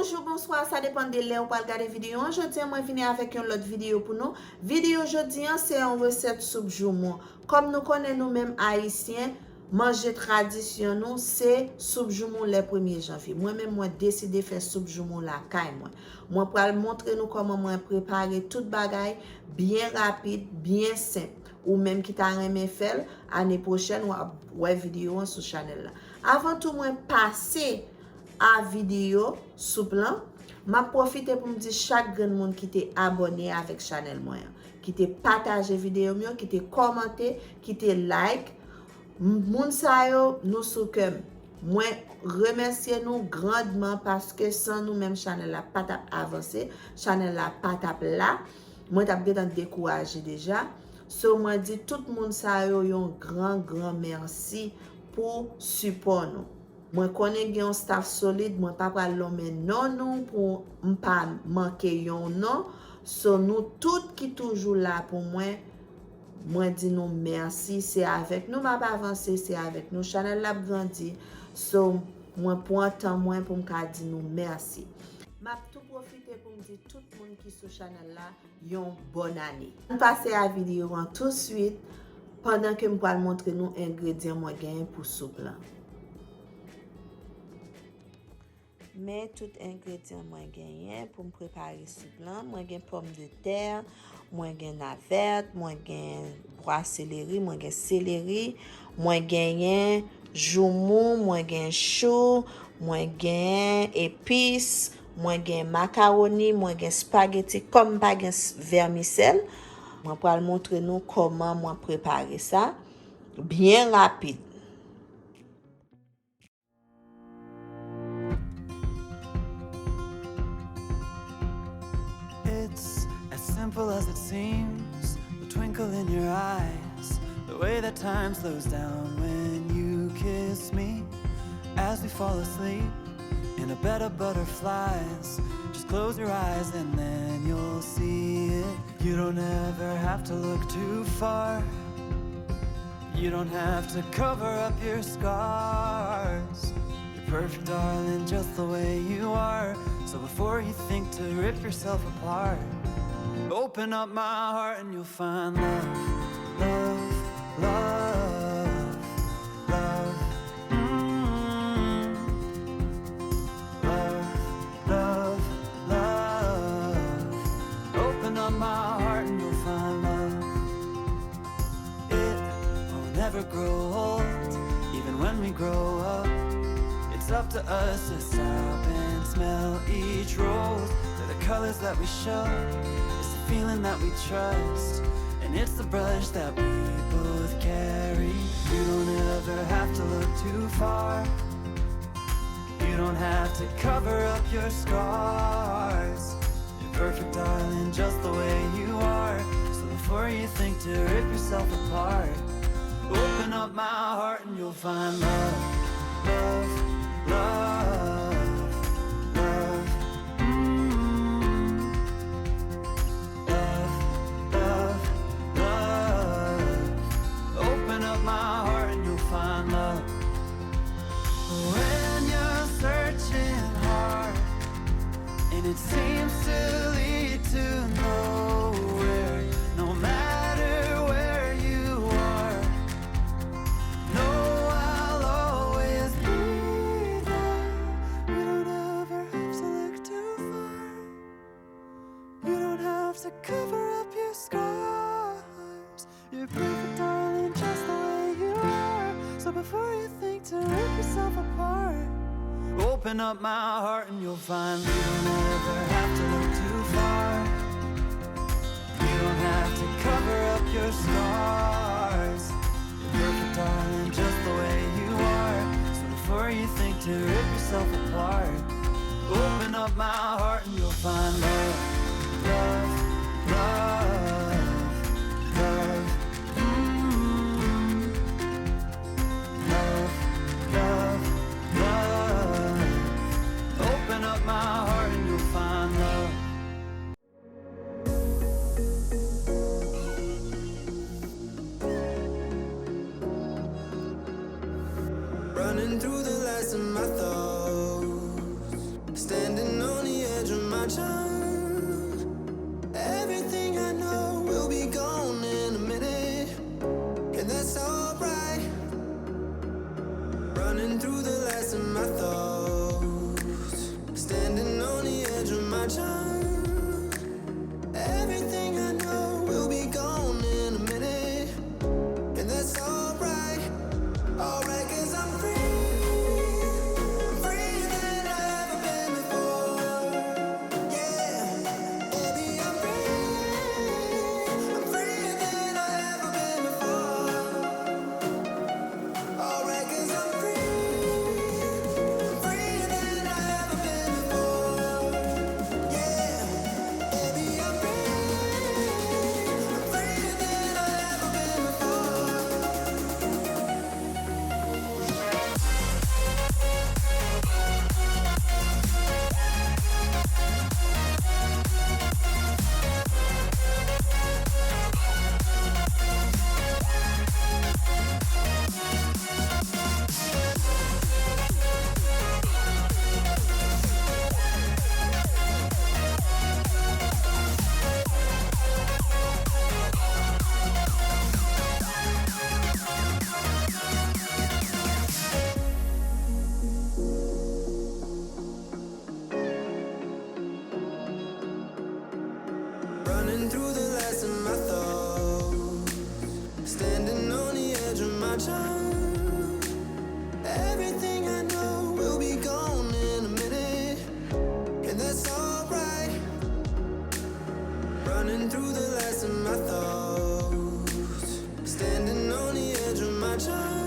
Bonjour, bonsoir, ça dépend de l'heure pour regarder vidéo. Aujourd'hui, moi venir avec une autre vidéo pour nous. Vidéo aujourd'hui, c'est une recette soupe joumou. Comme nous connaissons nous-mêmes haïtiens, manger tradition nous, c'est soupe joumou le 1er janvier. Moi-même, moi décidé de faire soupe joumou la caille moi. Moi pour montrer nous comment moi préparer toute bagaille bien rapide, bien simple. Ou même qui t'a aimé faire l'année prochaine ou ouais vidéo sur channel là. Avant tout, moi passer à vidéo sous plan, m'a profité pour me dire chaque grand monde qui t'est abonné avec channel moi, qui t'est partagé vidéo mieux, qui t'est commenté, qui t'est like, moun sa yo nous soukem. Moi remercier nous grandement parce que sans nous même channel la pas tap avancé, channel la pas tap là, moi t'a bien découragé déjà. So moi dit tout moun sa yo un grand merci pour support nous. Moi connais gen un staff solide, moi pas pral l'homme non pour pas manquer yon non. So nous tout qui toujours là pour moi dis nous merci, c'est avec nous m'a pas avancé, c'est avec nous channel l'a grandi. So moi prends temps moins pour me dire nous merci. M'a tout profiter pour me dire tout le monde qui sur channel là yon bonne année. On passe à la vidéo tout de suite pendant que je vais montrer nous ingrédients moi gagne pour soupe là. Mais tout ingrédient moi gagne pour me préparer soupe là, moi gagne pomme de terre, moi gagne navette, moi gagne pois céleri, moi gagne céleri, moi gagne joumou, moi gagne chou, moi gagne épices, moi gagne macaroni, moi gagne spaghetti comme pas gagne vermicelle. Moi pour montrer nous comment moi préparer ça bien rapide. It's as simple as it seems, the twinkle in your eyes, the way that time slows down when you kiss me, as we fall asleep in a bed of butterflies. Just close your eyes and then you'll see it. You don't ever have to look too far. You don't have to cover up your scars. You're perfect, darling, just the way you are. So before you think to rip yourself apart, open up my heart and you'll find love, love, love, love. Love, love, love. Open up my heart and you'll find love. It will never grow old, even when we grow up. It's up to us to stop and smell each rose. They're the colors that we show, it's the feeling that we trust, and it's the brush that we both carry. You don't ever have to look too far. You don't have to cover up your scars. You're perfect, darling, just the way you are. So before you think to rip yourself apart, open up my heart and you'll find love, love, love, love. Love, love, love. Open up my heart and you'll find love. When you're searching hard and it seems to lead to nowhere, no matter where you are, know I'll always be there. You don't ever have to look too far. You don't have to cover up your scars. You're perfect, darling, just the way you are. So before you think to rip yourself apart, open up my heart and you'll find you don't ever have to look too far. You don't have to cover up your scars. You're perfect, darling, just the way you are. So before you think to rip yourself apart, open up my heart and you'll find love, love, love, love. Love, love, love. Open up my heart and you'll find love. Running through the last of my thoughts, standing on running through the last of my thoughts, standing on the edge of my time.